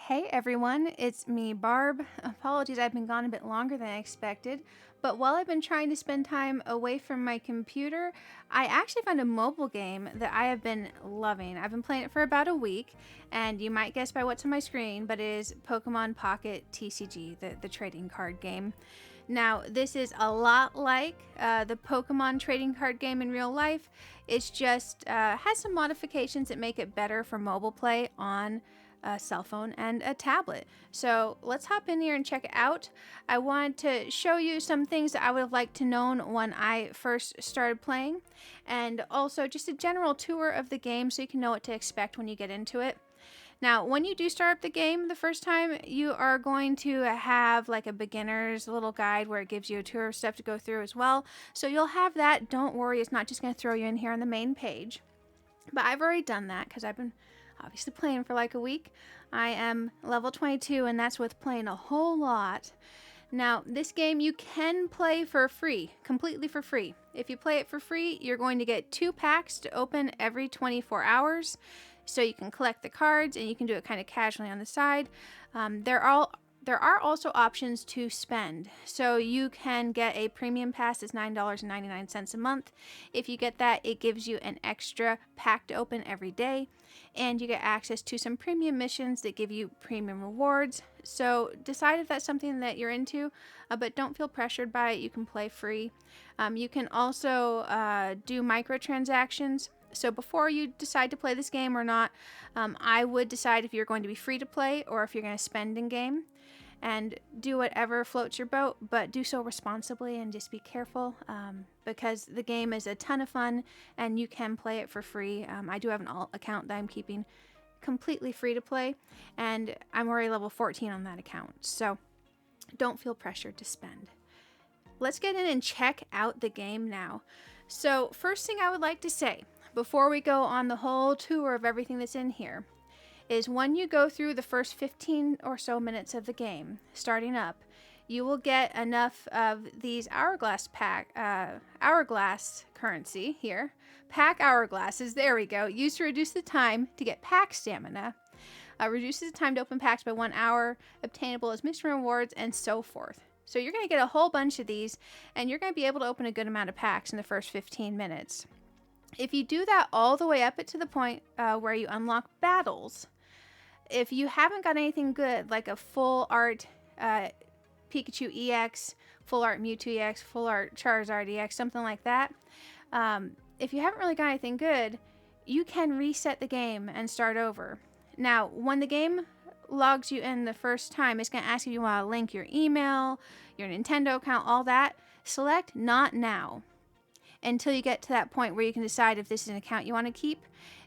Hey everyone, it's me, Barb. Apologies, I've been gone a bit longer than I expected, but while I've been trying to spend time away from my computer, I actually found a mobile game that I have been loving. I've been playing it for about a week, and you might guess by what's on my screen, but it is Pokemon Pocket TCG, the trading card game. Now, this is a lot like the Pokemon trading card game in real life. It's just has some modifications that make it better for mobile play on a cell phone and a tablet. So let's hop in here and check it out. I want to show you some things that I would have liked to known when I first started playing, and also just a general tour of the game so you can know what to expect when you get into it. Now, when you do start up the game the first time, you are going to have like a beginner's little guide where it gives you a tour of stuff to go through as well. So you'll have that. Don't worry, it's not just going to throw you in here on the main page. But I've already done that because I've been obviously playing for like a week. I am level 22, and that's with playing a whole lot. Now, this game you can play for free, completely for free. If you play it for free, you're going to get 2 packs to open every 24 hours. So you can collect the cards, and you can do it kind of casually on the side. There are also options to spend. So you can get a premium pass that's $9.99 a month. If you get that, it gives you an extra pack to open every day, and you get access to some premium missions that give you premium rewards. So decide if that's something that you're into, but don't feel pressured by it. You can play free. You can also do microtransactions. So before you decide to play this game or not, I would decide if you're going to be free to play or if you're going to spend in game, and do whatever floats your boat, but do so responsibly and just be careful, because the game is a ton of fun and you can play it for free. I do have an alt account that I'm keeping completely free to play, and I'm already level 14 on that account, so don't feel pressured to spend. Let's get in and check out the game now. So first thing I would like to say before we go on the whole tour of everything that's in here is when you go through the first 15 or so minutes of the game, starting up, you will get enough of these hourglass currency here. Pack hourglasses, there we go, used to reduce the time to get pack stamina. Reduces the time to open packs by 1 hour, obtainable as mission rewards, and so forth. So you're going to get a whole bunch of these, and you're going to be able to open a good amount of packs in the first 15 minutes. If you do that all the way up to the point where you unlock battles, if you haven't got anything good, like a full art Pikachu EX, full art Mewtwo EX, full art Charizard EX, something like that, if you haven't really got anything good, you can reset the game and start over. Now, when the game logs you in the first time, it's going to ask if you want to link your email, your Nintendo account, all that. Select Not Now until you get to that point where you can decide if this is an account you want to keep.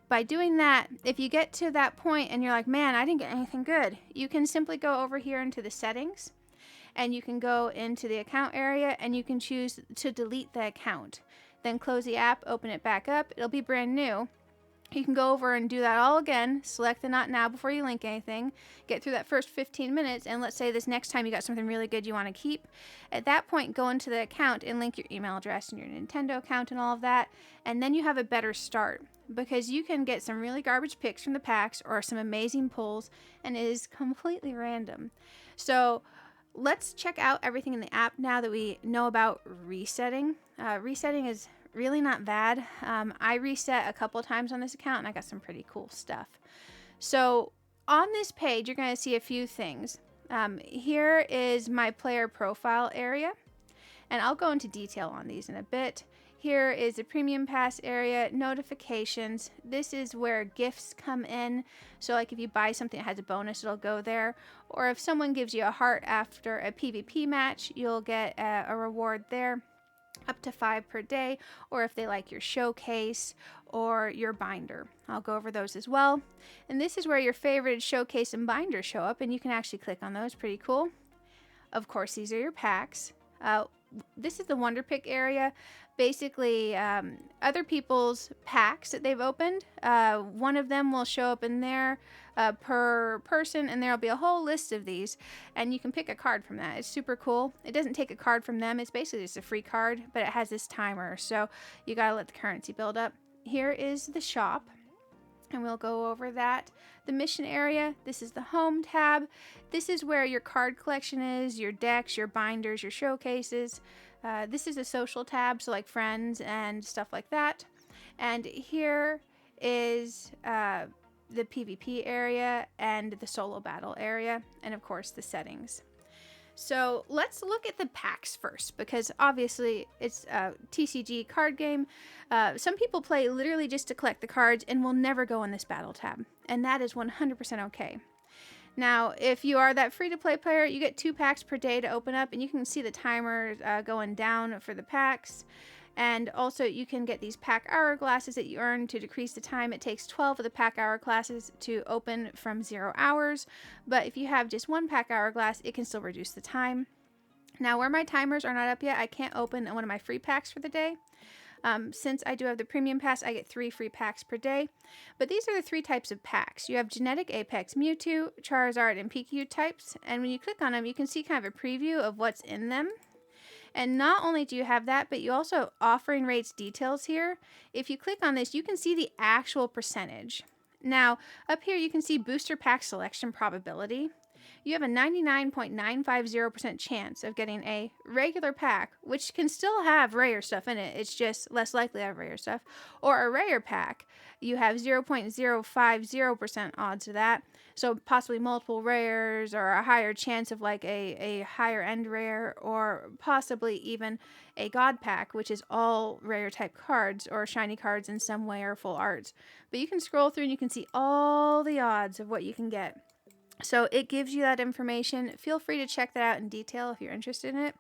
By doing that, if you get to that point and you're like, man, I didn't get anything good, you can simply go over here into the settings, and you can go into the account area, and you can choose to delete the account. Then close the app, open it back up, it'll be brand new. You can go over and do that all again, select the Not Now before you link anything, get through that first 15 minutes, and let's say this next time you got something really good you want to keep. At that point, go into the account and link your email address and your Nintendo account and all of that, and then you have a better start, because you can get some really garbage picks from the packs or some amazing pulls, and it is completely random. So let's check out everything in the app now that we know about resetting. Resetting is really not bad. I reset a couple times on this account, and I got some pretty cool stuff. So on this page, you're going to see a few things. Here is my player profile area, and I'll go into detail on these in a bit. Here is the premium pass area, notifications. This is where gifts come in. So like if you buy something that has a bonus, it'll go there. Or if someone gives you a heart after a PvP match, you'll get a reward there, up to 5 per day, or if they like your showcase or your binder. I'll go over those as well. And this is where your favorite showcase and binder show up, and you can actually click on those. Pretty cool. Of course, these are your packs. This is the Wonder Pick area. Basically, other people's packs that they've opened, one of them will show up in there per person, and there'll be a whole list of these, and you can pick a card from that. It's super cool. It doesn't take a card from them. It's basically just a free card, but it has this timer, so you gotta let the currency build up. Here is the shop. and we'll go over that. The mission area, this is the home tab. This is where your card collection is, your decks, your binders, your showcases. This is a social tab, so like friends and stuff like that. And here is the PvP area and the solo battle area, and of course the settings. So let's look at the packs first, because obviously it's a TCG card game. Some people play literally just to collect the cards and will never go in this battle tab, and that is 100% okay. Now, if you are that free-to-play player, you get 2 packs per day to open up, and you can see the timer going down for the packs. And also, you can get these pack hourglasses that you earn to decrease the time. It takes 12 of the pack hourglasses to open from 0 hours. But if you have just 1 pack hourglass, it can still reduce the time. Now, where my timers are not up yet, I can't open one of my free packs for the day. Since I do have the premium pass, I get 3 free packs per day. But these are the 3 types of packs. You have Genetic Apex Mewtwo, Charizard, and PQ types. And when you click on them, you can see kind of a preview of what's in them. And not only do you have that, but you also have offering rates details here. If you click on this, you can see the actual percentage. Now, up here you can see booster pack selection probability. You have a 99.950% chance of getting a regular pack, which can still have rare stuff in it. It's just less likely to have rare stuff. Or a rare pack. You have 0.050% odds of that. So possibly multiple rares, or a higher chance of like a higher end rare, or possibly even a god pack, which is all rare type cards or shiny cards in some way or full arts. But you can scroll through and you can see all the odds of what you can get. So it gives you that information. Feel free to check that out in detail if you're interested in it.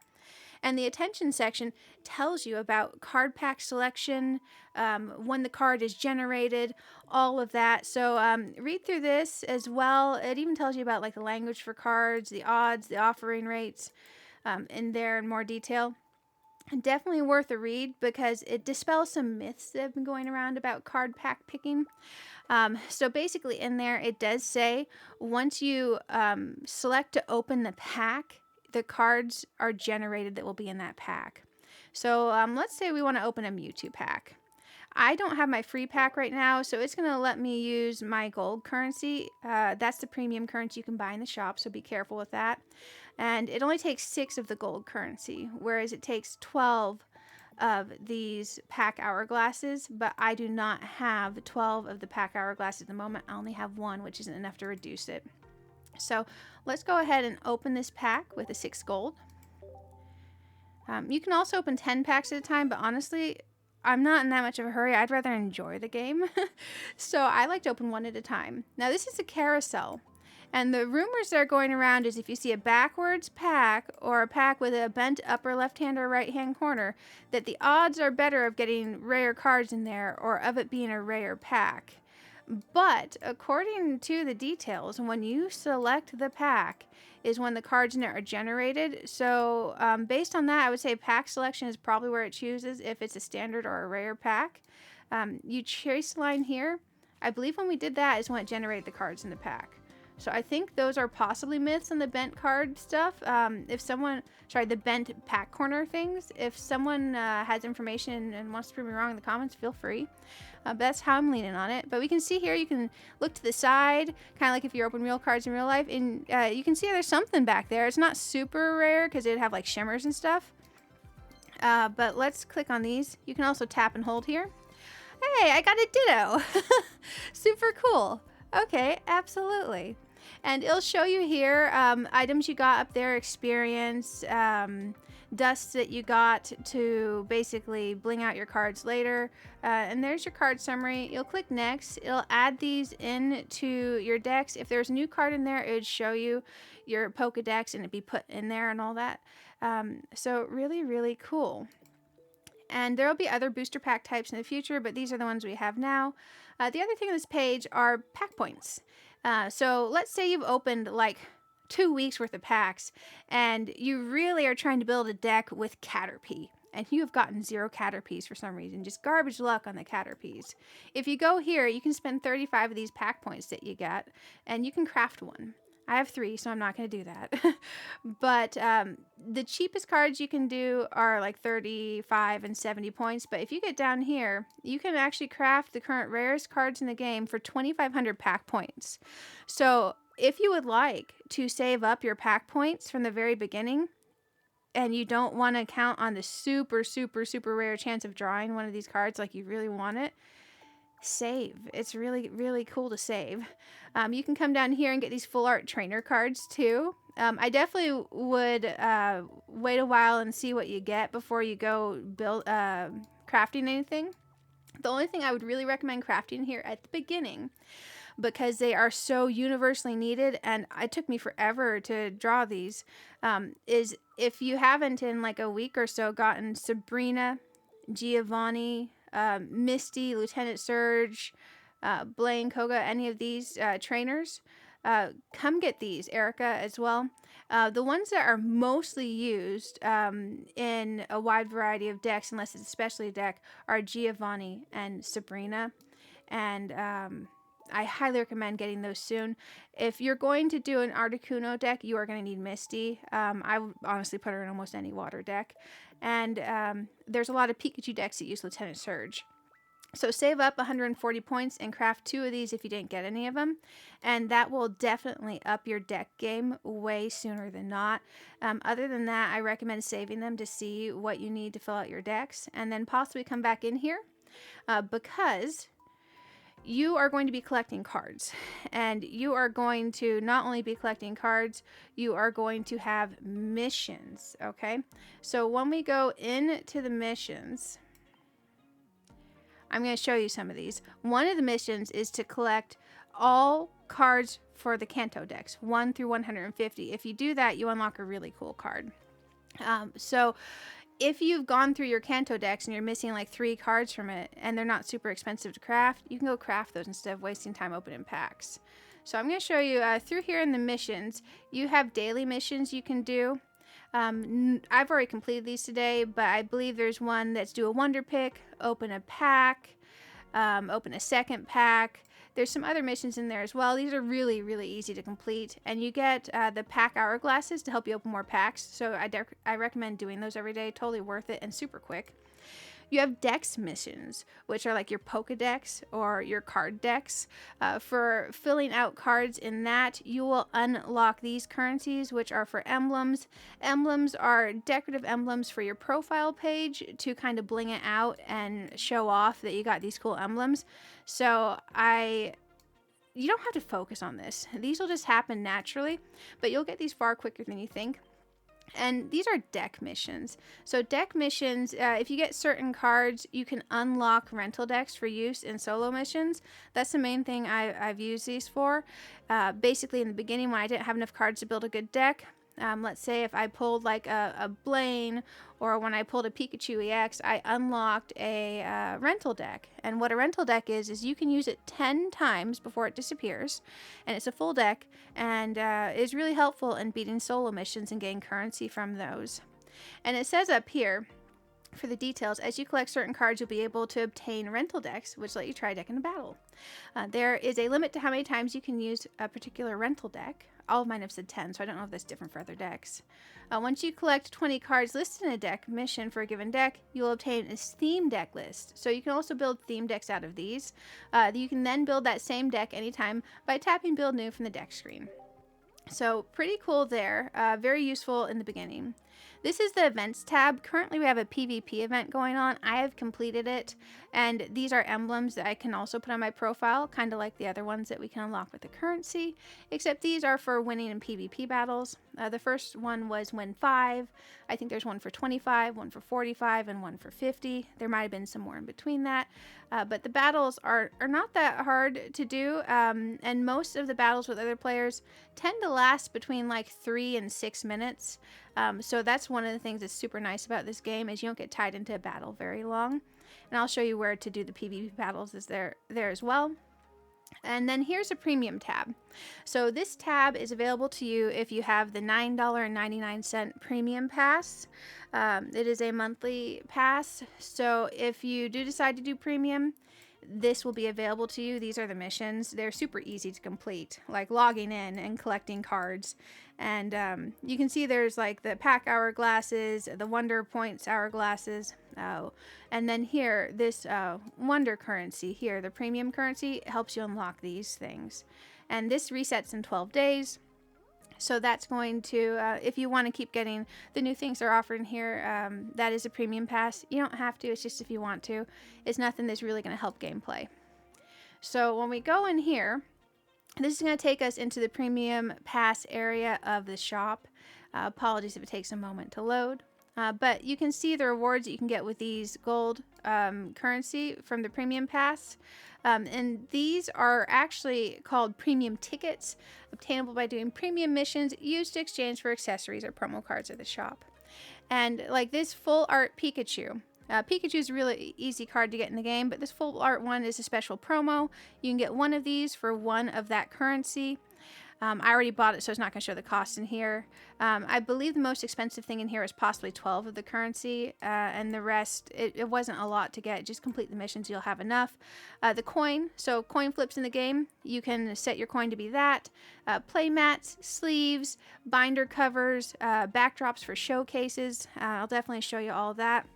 And the attention section tells you about card pack selection, when the card is generated, all of that. So read through this as well. It even tells you about like the language for cards, the odds, the offering rates in there in more detail. And definitely worth a read, because it dispels some myths that have been going around about card pack picking. So basically in there, it does say once you select to open the pack, the cards are generated that will be in that pack. So let's say we want to open a Mewtwo pack. I don't have my free pack right now, so it's going to let me use my gold currency. That's the premium currency you can buy in the shop, so be careful with that. And it only takes 6 of the gold currency, whereas it takes 12 of these pack hourglasses, but I do not have 12 of the pack hourglasses at the moment. I only have 1, which isn't enough to reduce it. So let's go ahead and open this pack with a 6 gold. You can also open 10 packs at a time, but honestly, I'm not in that much of a hurry. I'd rather enjoy the game. So I like to open 1 at a time. Now this is a carousel. And the rumors that are going around is if you see a backwards pack, or a pack with a bent upper left hand or right hand corner, that the odds are better of getting rare cards in there, or of it being a rare pack. But according to the details, when you select the pack is when the cards in it are generated. So based on that, I would say pack selection is probably where it chooses if it's a standard or a rare pack. You trace the line here. I believe when we did that is when it generated the cards in the pack. So I think those are possibly myths on the bent card stuff. The bent pack corner things. If someone has information and wants to prove me wrong in the comments, feel free. But that's how I'm leaning on it. But we can see here, you can look to the side, kind of like if you open real cards in real life, and you can see there's something back there. It's not super rare because it'd have like shimmers and stuff. But let's click on these. You can also tap and hold here. Hey, I got a Ditto. Super cool. Okay, absolutely. And it'll show you here items you got up there, experience, dust that you got to basically bling out your cards later. And there's your card summary. You'll click next. It'll add these into your decks. If there's a new card in there, it would show you your Pokédex and it'd be put in there and all that. So really, really cool. And there will be other booster pack types in the future, but these are the ones we have now. The other thing on this page are pack points. So let's say you've opened like 2 weeks worth of packs and you really are trying to build a deck with Caterpie, and you have gotten 0 Caterpies for some reason, just garbage luck on the Caterpies. If you go here, you can spend 35 of these pack points that you get and you can craft one. I have 3, so I'm not going to do that. But the cheapest cards you can do are like 35 and 70 points. But if you get down here, you can actually craft the current rarest cards in the game for 2,500 pack points. So if you would like to save up your pack points from the very beginning, and you don't want to count on the super, super, super rare chance of drawing one of these cards like you really want it, save. It's really, really cool to save. You can come down here and get these full art trainer cards too. I definitely would wait a while and see what you get before you go build crafting anything. The only thing I would really recommend crafting here at the beginning, because they are so universally needed, and it took me forever to draw these, is if you haven't in like a week or so gotten Sabrina, Giovanni, Misty, Lieutenant Surge, Blaine, Koga, any of these trainers, come get these. Erica as well. The ones that are mostly used in a wide variety of decks, unless it's a specialty deck, are Giovanni and Sabrina. And I highly recommend getting those soon. If you're going to do an Articuno deck, you are going to need Misty. I would honestly put her in almost any water deck. And there's a lot of Pikachu decks that use Lieutenant Surge. So save up 140 points and craft 2 of these if you didn't get any of them. And that will definitely up your deck game way sooner than not. Other than that, I recommend saving them to see what you need to fill out your decks. And then possibly come back in here because you are going to be collecting cards, and you are going to not only be collecting cards, you are going to have missions. Okay, so when we go into the missions, I'm going to show you some of these. One of the missions is to collect all cards for the Kanto decks, 1 through 150. If you do that, you unlock a really cool card. So if you've gone through your Kanto decks and you're missing like 3 cards from it and they're not super expensive to craft, you can go craft those instead of wasting time opening packs. So I'm going to show you through here in the missions. You have daily missions you can do. I've already completed these today, but I believe there's one that's do a wonder pick, open a pack, open a second pack. There's some other missions in there as well. These are really, really easy to complete. And you get the pack hourglasses to help you open more packs. So I recommend doing those every day. Totally worth it and super quick. You have Dex missions, which are like your Pokédex or your card decks. For filling out cards in that, you will unlock these currencies, which are for emblems. Emblems are decorative emblems for your profile page to kind of bling it out and show off that you got these cool emblems. So you don't have to focus on this. These will just happen naturally, but you'll get these far quicker than you think. And these are deck missions. So deck missions, if you get certain cards, you can unlock rental decks for use in solo missions. That's the main thing I've used these for. Basically, in the beginning, when I didn't have enough cards to build a good deck, let's say if I pulled like a Blaine, or when I pulled a Pikachu EX, I unlocked a rental deck. And what a rental deck is you can use it 10 times before it disappears. And it's a full deck and is really helpful in beating solo missions and getting currency from those. And it says up here, for the details, as you collect certain cards, you'll be able to obtain rental decks, which let you try a deck in a battle. There is a limit to how many times you can use a particular rental deck. All of mine have said 10, so I don't know if that's different for other decks. Once you collect 20 cards listed in a deck mission for a given deck, you'll obtain a theme deck list. So you can also build theme decks out of these. You can then build that same deck anytime by tapping Build New from the deck screen. So pretty cool there. Very useful in the beginning. This is the events tab. Currently we have a PvP event going on. I have completed it, and these are emblems that I can also put on my profile, kind of like the other ones that we can unlock with the currency, except these are for winning in PvP battles. The first one was win 5. I think there's one for 25, one for 45, and one for 50. There might have been some more in between that, but the battles are not that hard to do, and most of the battles with other players tend to last between like 3 and 6 minutes. So that's one of the things that's super nice about this game, is you don't get tied into a battle very long. And I'll show you where to do the PvP battles is there as well. And then here's a premium tab. So this tab is available to you if you have the $9.99 premium pass. It is a monthly pass. So if you do decide to do premium, this will be available to you. These are the missions. They're super easy to complete, like logging in and collecting cards. And you can see there's like the pack hourglasses, the wonder points hourglasses. Oh, and then here, this wonder currency here, the premium currency, helps you unlock these things. And this resets in 12 days. So that's going to, if you want to keep getting the new things they're offering here, that is a premium pass. You don't have to, it's just if you want to. It's nothing that's really going to help gameplay. So when we go in here, this is going to take us into the premium pass area of the shop. Apologies if it takes a moment to load. But you can see the rewards that you can get with these gold currency from the premium pass. And these are actually called premium tickets, obtainable by doing premium missions used to exchange for accessories or promo cards at the shop. And like this full art Pikachu. Pikachu is a really easy card to get in the game, but this full art one is a special promo. You can get one of these for one of that currency. I already bought it, so it's not going to show the cost in here. I believe the most expensive thing in here is possibly 12 of the currency, and the rest, it wasn't a lot to get. Just complete the missions, you'll have enough. The coin, so coin flips in the game. You can set your coin to be that. Play mats, sleeves, binder covers, backdrops for showcases. I'll definitely show you all of that.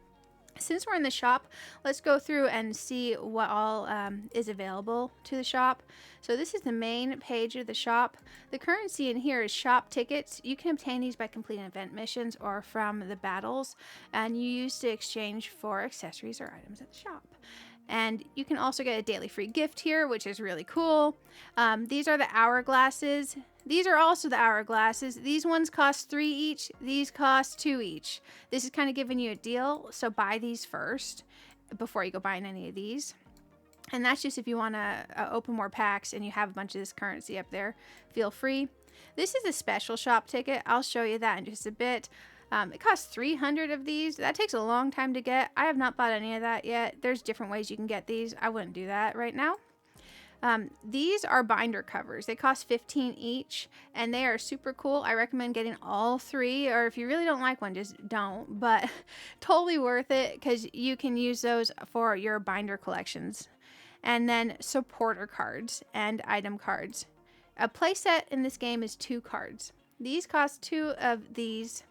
Since we're in the shop, let's go through and see what all is available to the shop. So this is the main page of the shop. The currency in here is shop tickets. You can obtain these by completing event missions or from the battles, and you use to exchange for accessories or items at the shop. And you can also get a daily free gift here, which is really cool. These are the hourglasses. These are also the hourglasses. These ones cost 3 each. These cost 2 each. This is kind of giving you a deal, so buy these first before you go buying any of these. And that's just if you want to open more packs and you have a bunch of this currency up there, feel free. This is a special shop ticket. I'll show you that in just a bit. It costs 300 of these. That takes a long time to get. I have not bought any of that yet. There's different ways you can get these. I wouldn't do that right now. These are binder covers. They cost 15 each, and they are super cool. I recommend getting all 3, or if you really don't like one, just don't. But totally worth it because you can use those for your binder collections. And then supporter cards and item cards. A playset in this game is 2 cards. These cost 2 of these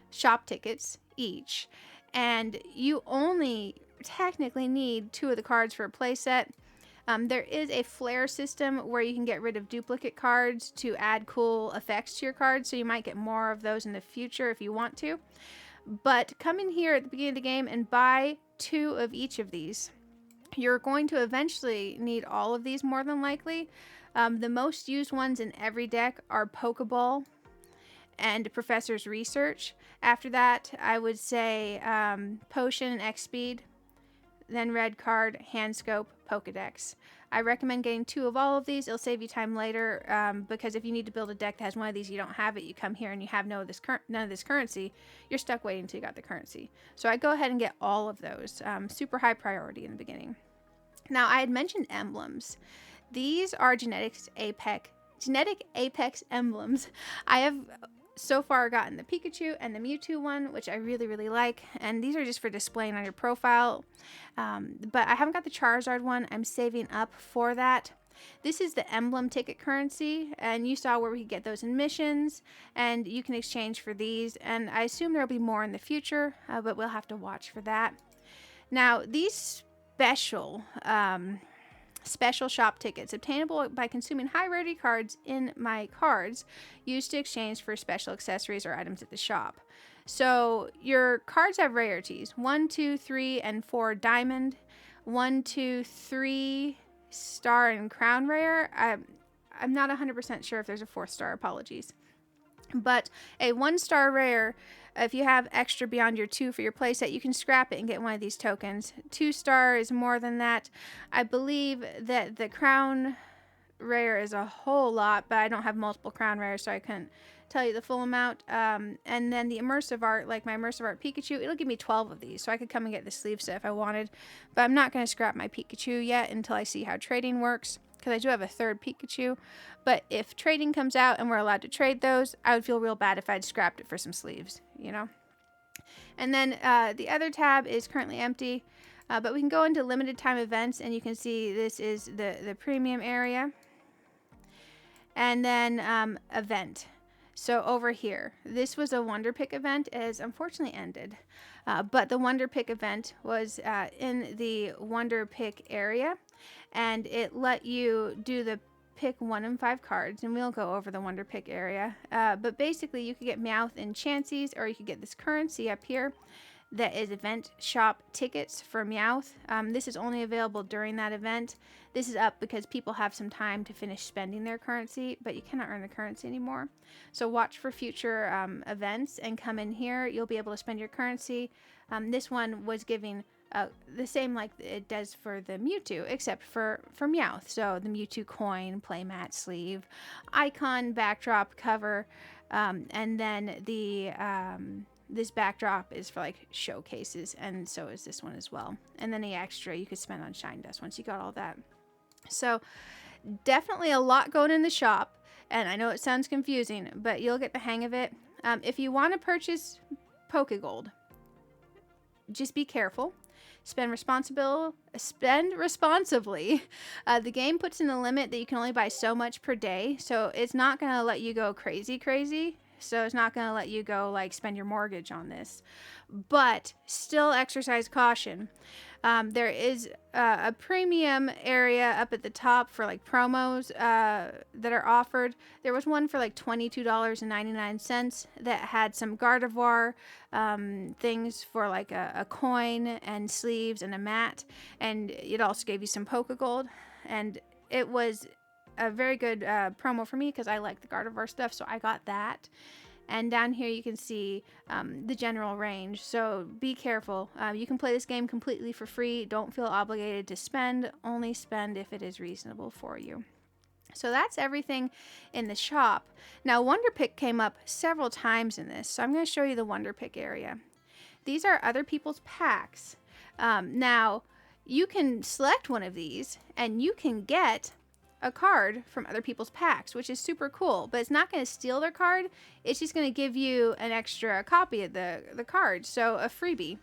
shop tickets each, and you only technically need 2 of the cards for a playset. There is a Flair system where you can get rid of duplicate cards to add cool effects to your cards, so you might get more of those in the future if you want to. But come in here at the beginning of the game and buy 2 of each of these. You're going to eventually need all of these more than likely. The most used ones in every deck are Pokeball and Professor's Research. After that, I would say Potion and X-Speed, then Red Card, Hand Scope, Pokedex. I recommend getting 2 of all of these. It'll save you time later because if you need to build a deck that has one of these, you don't have it, you come here and you have none of this currency, you're stuck waiting until you got the currency. So I go ahead and get all of those. Super high priority in the beginning. Now, I had mentioned emblems. These are genetic apex emblems. I have so far gotten the Pikachu and the Mewtwo one, which I really, really like. And these are just for displaying on your profile. But I haven't got the Charizard one. I'm saving up for that. This is the emblem ticket currency. And you saw where we could get those in missions. And you can exchange for these. And I assume there'll be more in the future. But we'll have to watch for that. Now, these special shop tickets obtainable by consuming high rarity cards in my cards used to exchange for special accessories or items at the shop. So your cards have rarities 1, 2, 3, and 4 diamond, 1, 2, 3 star and crown rare. I'm not 100% sure if there's a 4th star, apologies. But a 1-star rare, if you have extra beyond your 2 for your playset, you can scrap it and get one of these tokens. 2-star is more than that. I believe that the crown rare is a whole lot, but I don't have multiple crown rares, so I couldn't tell you the full amount. And then the immersive art, like my immersive art Pikachu, it'll give me 12 of these, so I could come and get the sleeve set if I wanted. But I'm not going to scrap my Pikachu yet until I see how trading works, because I do have a 3rd Pikachu. But if trading comes out and we're allowed to trade those, I would feel real bad if I'd scrapped it for some sleeves, you know? And then the other tab is currently empty. But we can go into limited time events, and you can see this is the premium area. And then event. So over here, this was a Wonder Pick event. It has unfortunately ended. But the Wonder Pick event was in the Wonder Pick area, and it let you do the pick 1 in 5 cards, and we'll go over the Wonder Pick area. But basically, you could get Meowth and Chanseys, or you could get this currency up here that is event shop tickets for Meowth. This is only available during that event. This is up because people have some time to finish spending their currency, but you cannot earn the currency anymore. So watch for future events and come in here. You'll be able to spend your currency. This one was giving the same like it does for the Mewtwo, except for Meowth. So the Mewtwo coin, playmat, sleeve, icon, backdrop, cover, and then the this backdrop is for like showcases, and so is this one as well. And then the extra you could spend on Shine Dust once you got all that. So definitely a lot going in the shop, and I know it sounds confusing, but you'll get the hang of it. If you want to purchase Pokegold, just be careful. Spend responsibly. The game puts in a limit that you can only buy so much per day, so it's not going to let you go crazy. So it's not going to let you go like spend your mortgage on this, but still exercise caution. There is a premium area up at the top for like promos that are offered. There was one for like $22.99 that had some Gardevoir things for like a coin and sleeves and a mat, and it also gave you some Pokegold, and it was a very good promo for me because I like the Gardevoir stuff, so I got that. And down here you can see the general range, so be careful. You can play this game completely for free. Don't feel obligated to spend. Only spend if it is reasonable for you. So that's everything in the shop. Now Wonder Pick came up several times in this, so I'm going to show you the Wonder Pick area. These are other people's packs. Now you can select one of these and you can get a card from other people's packs, which is super cool, but it's not going to steal their card. It's just going to give you an extra copy of the card, so a freebie.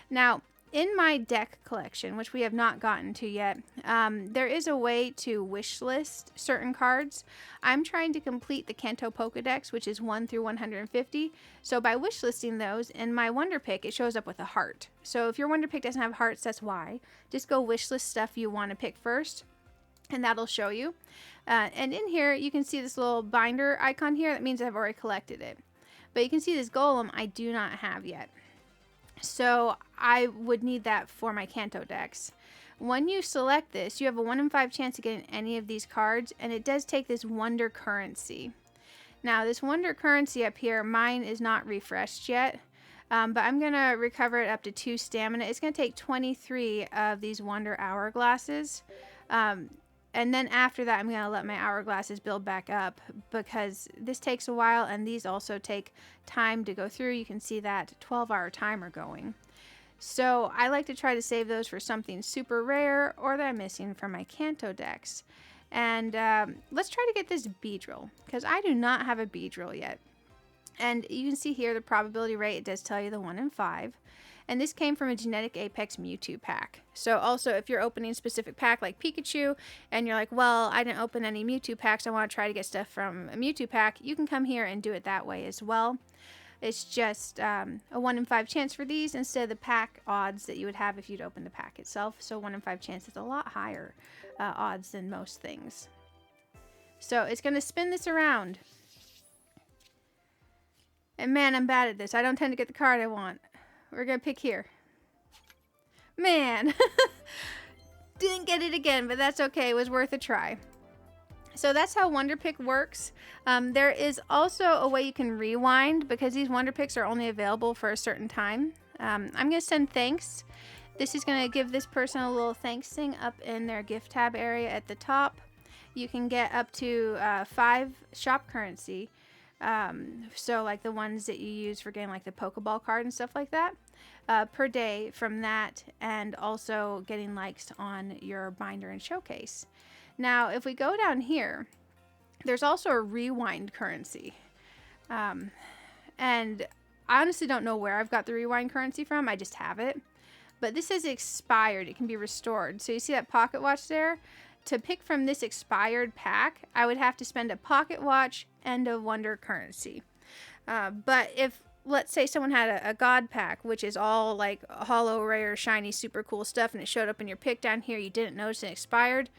Now, in my deck collection, which we have not gotten to yet, there is a way to wish list certain cards. I'm trying to complete the Kanto Pokedex, which is 1 through 150. So by wish listing those, in my Wonder Pick, it shows up with a heart. So if your Wonder Pick doesn't have hearts, that's why. Just go wish list stuff you want to pick first, and that'll show you. And in here, you can see this little binder icon here. That means I've already collected it. But you can see this golem I do not have yet. So I would need that for my Kanto Dex. When you select this, you have a 1 in 5 chance of getting any of these cards, and it does take this Wonder Currency. Now, this Wonder Currency up here, mine is not refreshed yet, but I'm going to recover it up to 2 stamina. It's going to take 23 of these Wonder Hourglasses. And then after that, I'm going to let my Hourglasses build back up because this takes a while, and these also take time to go through. You can see that 12-hour timer going. So I like to try to save those for something super rare or that I'm missing from my Kanto Dex. And let's try to get this Beedrill because I do not have a Beedrill yet. And you can see here the probability rate, it does tell you the 1 in 5. And this came from a Genetic Apex Mewtwo pack. So also, if you're opening a specific pack like Pikachu, and you're like, well, I didn't open any Mewtwo packs, I want to try to get stuff from a Mewtwo pack, you can come here and do it that way as well. It's just a 1 in 5 chance for these instead of the pack odds that you would have if you'd open the pack itself. So 1 in 5 chance is a lot higher odds than most things. So it's going to spin this around. And man, I'm bad at this. I don't tend to get the card I want. We're going to pick here. Man. Didn't get it again, but that's okay. It was worth a try. So that's how Wonder Pick works. There is also a way you can rewind because these Wonder Picks are only available for a certain time. I'm going to send thanks. This is going to give this person a little thanks thing up in their gift tab area at the top. You can get up to 5 shop currency. So like the ones that you use for getting like the Pokeball card and stuff like that per day from that, and also getting likes on your binder and showcase. Now if we go down here, there's also a rewind currency, and I honestly don't know where I've got the rewind currency from. I just have it, but this is expired. It can be restored. So you see that pocket watch there? To pick from this expired pack, I would have to spend a pocket watch and a wonder currency. But if, let's say someone had a god pack, which is all like hollow, rare, shiny, super cool stuff, and it showed up in your pick down here, you didn't notice it expired,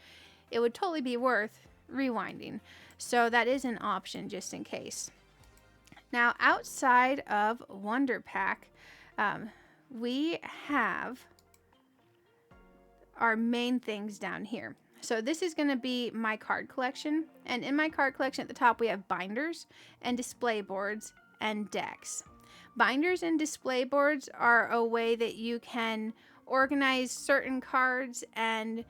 it would totally be worth rewinding. So that is an option just in case. Now, outside of Wonder Pack, we have our main things down here. So this is going to be my card collection. And in my card collection at the top, we have binders and display boards and decks. Binders and display boards are a way that you can organize certain cards and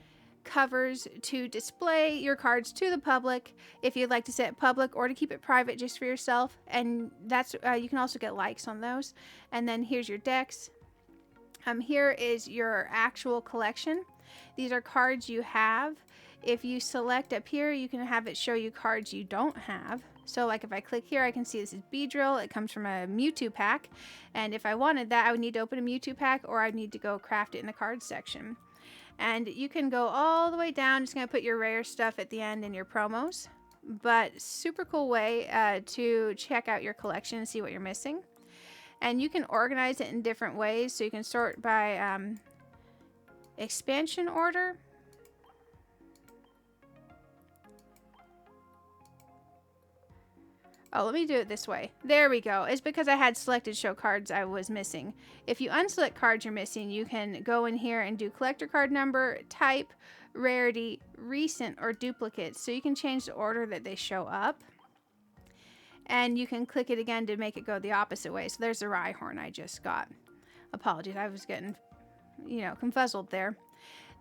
covers to display your cards to the public if you'd like to set it public, or to keep it private just for yourself. And that's you can also get likes on those. And then here's your decks. Here is your actual collection. These are cards you have. If you select up here, you can have it show you cards you don't have. So like if I click here, I can see this is Beedrill. It comes from a Mewtwo pack. And if I wanted that, I would need to open a Mewtwo pack, or I'd need to go craft it in the cards section. And you can go all the way down. Just going to put your rare stuff at the end in your promos. But super cool way to check out your collection and see what you're missing. And you can organize it in different ways. So you can sort by expansion order. Oh, let me do it this way. There we go. It's because I had selected show cards I was missing. If you unselect cards you're missing, you can go in here and do collector card number, type, rarity, recent, or duplicates. So you can change the order that they show up. And you can click it again to make it go the opposite way. So there's the Rhyhorn I just got. Apologies, I was getting, confuzzled there.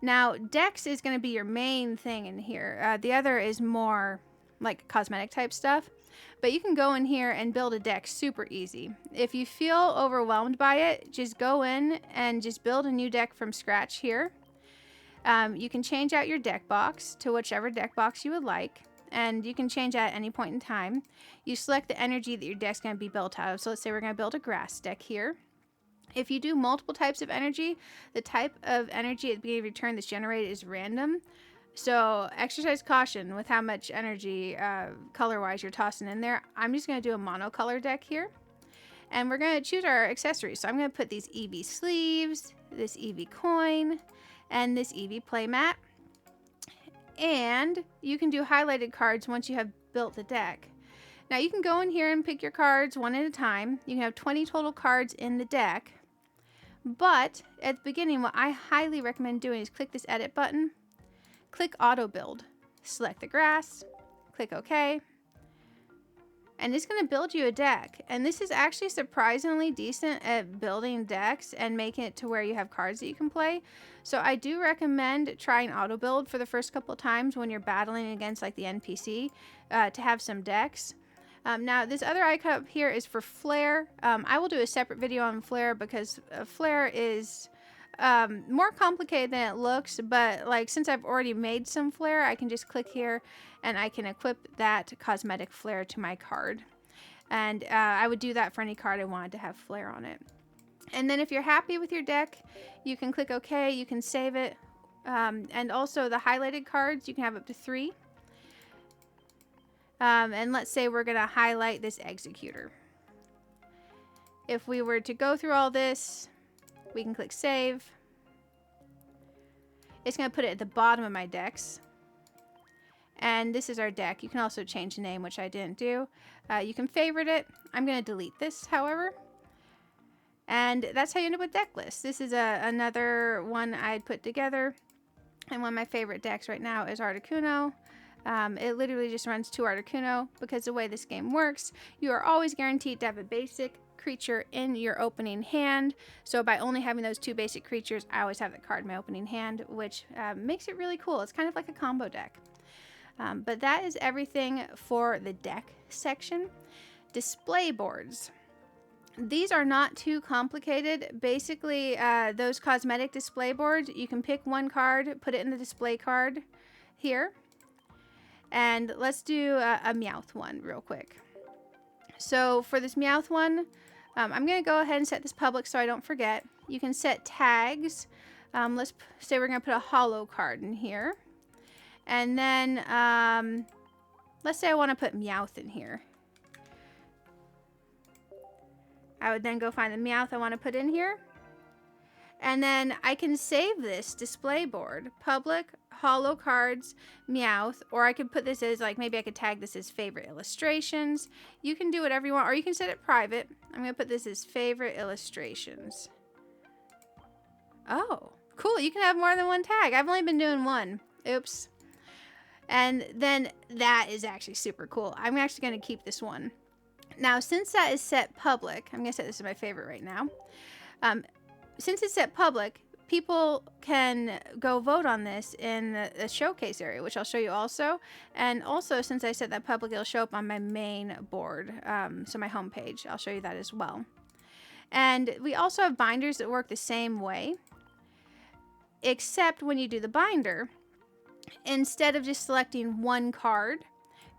Now, Dex is going to be your main thing in here. The other is more like cosmetic type stuff. But you can go in here and build a deck super easy. If you feel overwhelmed by it, just go in and just build a new deck from scratch here. You can change out your deck box to whichever deck box you would like. And you can change that at any point in time. You select the energy that your deck's going to be built out of. So let's say we're going to build a grass deck here. If you do multiple types of energy, the type of energy at the beginning of your turn that's generated is random. So exercise caution with how much energy color-wise you're tossing in there. I'm just going to do a monocolor deck here. And we're going to choose our accessories. So I'm going to put these Eevee sleeves, this Eevee coin, and this Eevee playmat. And you can do highlighted cards once you have built the deck. Now you can go in here and pick your cards one at a time. You can have 20 total cards in the deck. But at the beginning, what I highly recommend doing is click this edit button. Click auto build, select the grass, click OK, and it's going to build you a deck. And this is actually surprisingly decent at building decks and making it to where you have cards that you can play. So I do recommend trying auto build for the first couple times when you're battling against like the NPC to have some decks. Now this other icon up here is for Flair. I will do a separate video on Flair because Flair is more complicated than it looks, but like since I've already made some Flair, I can just click here and I can equip that cosmetic Flair to my card. And I would do that for any card I wanted to have Flair on it. And then if you're happy with your deck, you can click OK, you can save it. And also the highlighted cards, you can have up to 3. And let's say we're going to highlight this Executor. If we were to go through all this, we can click save. It's going to put it at the bottom of my decks. And this is our deck. You can also change the name, which I didn't do. You can favorite it. I'm going to delete this, however. And that's how you end up with deck lists. This is another one I'd put together. And one of my favorite decks right now is Articuno. It literally just runs 2 Articuno because the way this game works, you are always guaranteed to have a basic creature in your opening hand. So by only having those 2 basic creatures, I always have that card in my opening hand, which makes it really cool. It's kind of like a combo deck. But that is everything for the deck section. Display boards. These are not too complicated. Basically, those cosmetic display boards, you can pick one card, put it in the display card here. And let's do a Meowth one real quick. So for this Meowth one, I'm going to go ahead and set this public so I don't forget. You can set tags. Let's say we're going to put a hollow card in here. And then let's say I want to put Meowth in here. I would then go find the Meowth I want to put in here. And then I can save this display board, public, hollow cards, Meowth, or I could put this as, like, maybe I could tag this as favorite illustrations. You can do whatever you want, or you can set it private. I'm going to put this as favorite illustrations. Oh, cool. You can have more than one tag. I've only been doing one. Oops. And then that is actually super cool. I'm actually going to keep this one. Now, since that is set public, I'm going to set this as my favorite right now. Since it's set public, people can go vote on this in the showcase area, which I'll show you also. And also, since I set that public, it'll show up on my main board, so my home page. I'll show you that as well. And we also have binders that work the same way, except when you do the binder, instead of just selecting one card,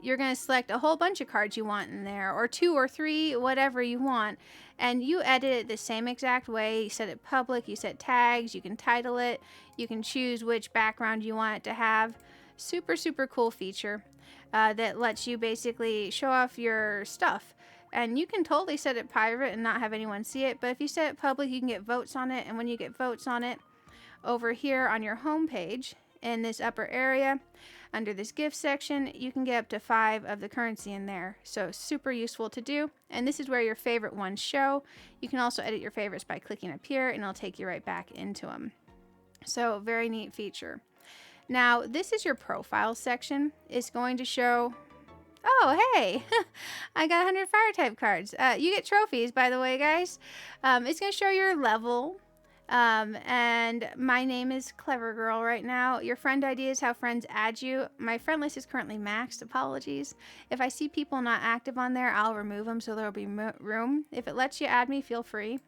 you're going to select a whole bunch of cards you want in there, or 2 or 3, whatever you want, and you edit it the same exact way. You set it public, you set tags, you can title it, you can choose which background you want it to have. Super, super cool feature that lets you basically show off your stuff. And you can totally set it private and not have anyone see it, but if you set it public, you can get votes on it, and when you get votes on it, over here on your home page, in this upper area, under this gift section, you can get up to 5 of the currency in there. So super useful to do. And this is where your favorite ones show. You can also edit your favorites by clicking up here, and it'll take you right back into them. So very neat feature. Now, this is your profile section. It's going to show, oh, hey, I got 100 fire type cards. You get trophies, by the way, guys. It's going to show your level. And my name is Clever Girl right now. Your friend ID is how friends add you. My friend list is currently maxed. Apologies. If I see people not active on there, I'll remove them so there'll be room. If it lets you add me, feel free.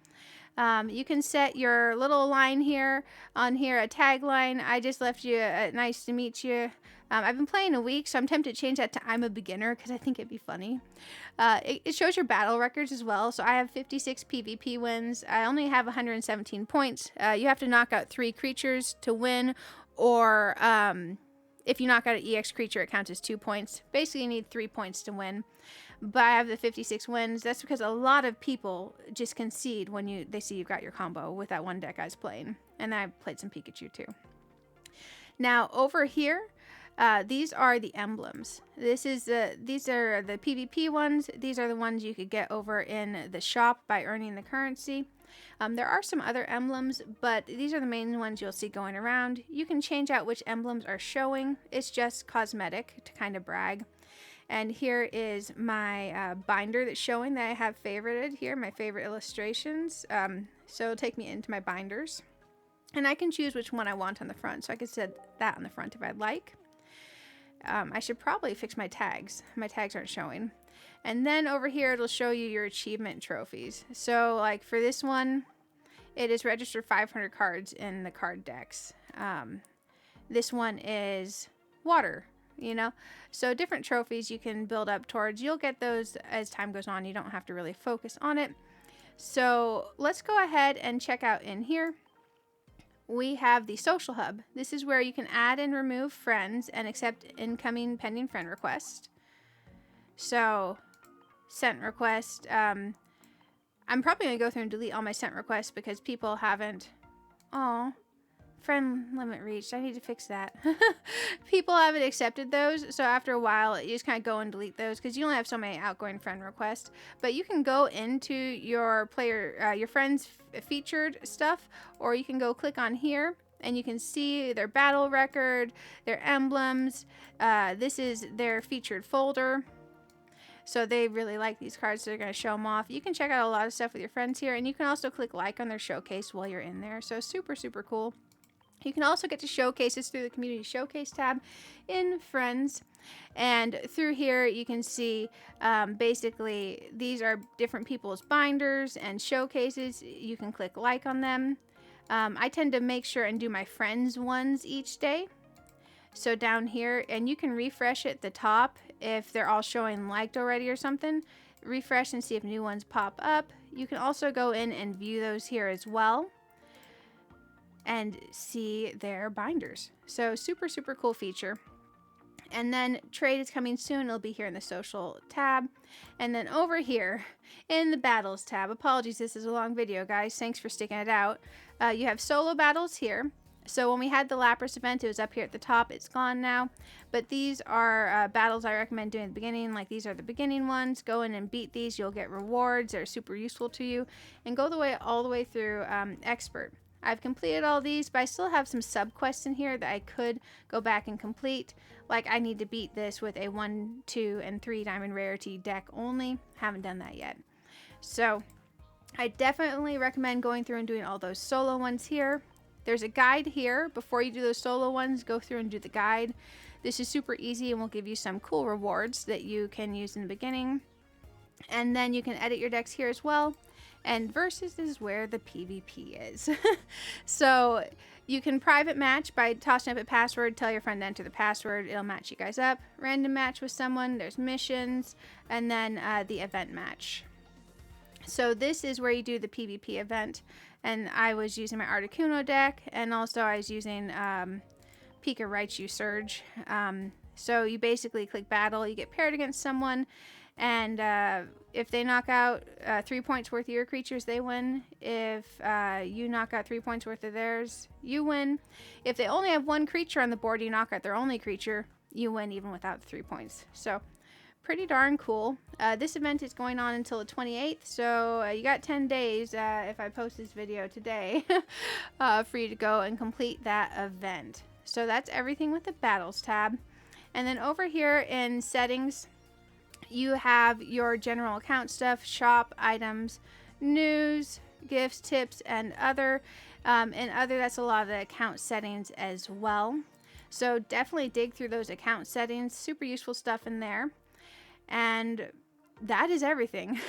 You can set your little line here, on here, a tagline. I just left you a nice to meet you. I've been playing a week, so I'm tempted to change that to I'm a beginner because I think it'd be funny. It shows your battle records as well. So I have 56 PvP wins. I only have 117 points. You have to knock out 3 creatures to win, or if you knock out an EX creature, it counts as 2 points. Basically, you need 3 points to win. But I have the 56 wins. That's because a lot of people just concede when they see you've got your combo with that one deck I was playing. And I played some Pikachu too. Now over here, these are the emblems. These are the PvP ones. These are the ones you could get over in the shop by earning the currency. There are some other emblems, but these are the main ones you'll see going around. You can change out which emblems are showing. It's just cosmetic to kind of brag. And here is my binder that's showing that I have favorited here, my favorite illustrations. So it'll take me into my binders. And I can choose which one I want on the front. So I could set that on the front if I'd like. I should probably fix my tags. My tags aren't showing. And then over here, it'll show you your achievement trophies. So like for this one, it is registered 500 cards in the card decks. This one is water. So different trophies you can build up towards. You'll get those as time goes on. You don't have to really focus on it. So let's go ahead and check out in here. We have the social hub. This is where you can add and remove friends and accept incoming pending friend requests. So sent request. I'm probably going to go through and delete all my sent requests because people haven't. Oh. Friend limit reached. I need to fix that. People haven't accepted those, so after a while you just kind of go and delete those because you only have so many outgoing friend requests. But you can go into your your friends featured stuff, or you can go click on here and you can see their battle record, their emblems. This is their featured folder. So they really like these cards, so they're going to show them off. You can check out a lot of stuff with your friends here, and you can also click like on their showcase while you're in there. So super, super cool. You can also get to showcases through the community showcase tab in Friends. And through here, you can see basically these are different people's binders and showcases. You can click like on them. I tend to make sure and do my friends ones each day. So down here, and you can refresh at the top if they're all showing liked already or something. Refresh and see if new ones pop up. You can also go in and view those here as well and see their binders. So super, super cool feature. And then trade is coming soon. It'll be here in the social tab. And then over here in the battles tab, apologies, this is a long video, guys. Thanks for sticking it out. You have solo battles here. So when we had the Lapras event, it was up here at the top. It's gone now. But these are battles I recommend doing at the beginning. Like these are the beginning ones. Go in and beat these. You'll get rewards. They're super useful to you. And go all the way through Expert. I've completed all these, but I still have some sub-quests in here that I could go back and complete. Like I need to beat this with a 1, 2, and 3 diamond rarity deck only. Haven't done that yet. So I definitely recommend going through and doing all those solo ones here. There's a guide here. Before you do those solo ones, go through and do the guide. This is super easy and will give you some cool rewards that you can use in the beginning. And then you can edit your decks here as well. And versus is where the PvP is. So you can private match by tossing up a password. Tell your friend to enter the password. It'll match you guys up. Random match with someone. There's missions. And then the event match. So this is where you do the PvP event. And I was using my Articuno deck. And also I was using Pika Raichu Surge. So you basically click battle. You get paired against someone. And if they knock out 3 points worth of your creatures, they win. If you knock out 3 points worth of theirs, you win. If they only have one creature on the board, you knock out their only creature, you win even without the 3 points. So pretty darn cool. This event is going on until the 28th, so you got 10 days if I post this video today for you to go and complete that event. So that's everything with the battles tab. And then over here in settings, you have your general account stuff, shop, items, news, gifts, tips, and other. That's a lot of the account settings as well. So definitely dig through those account settings. Super useful stuff in there. And that is everything.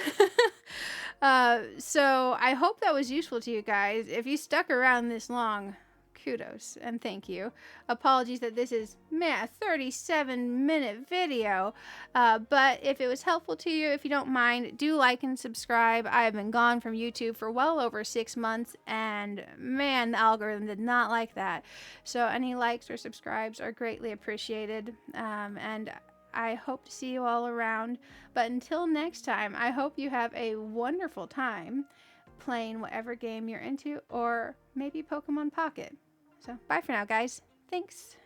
So I hope that was useful to you guys. If you stuck around this long, kudos and thank you. Apologies that this is a 37-minute video, but if it was helpful to you, if you don't mind, do like and subscribe. I have been gone from YouTube for well over 6 months, and man, the algorithm did not like that. So any likes or subscribes are greatly appreciated, and I hope to see you all around. But until next time, I hope you have a wonderful time playing whatever game you're into, or maybe Pokemon Pocket. So bye for now, guys. Thanks.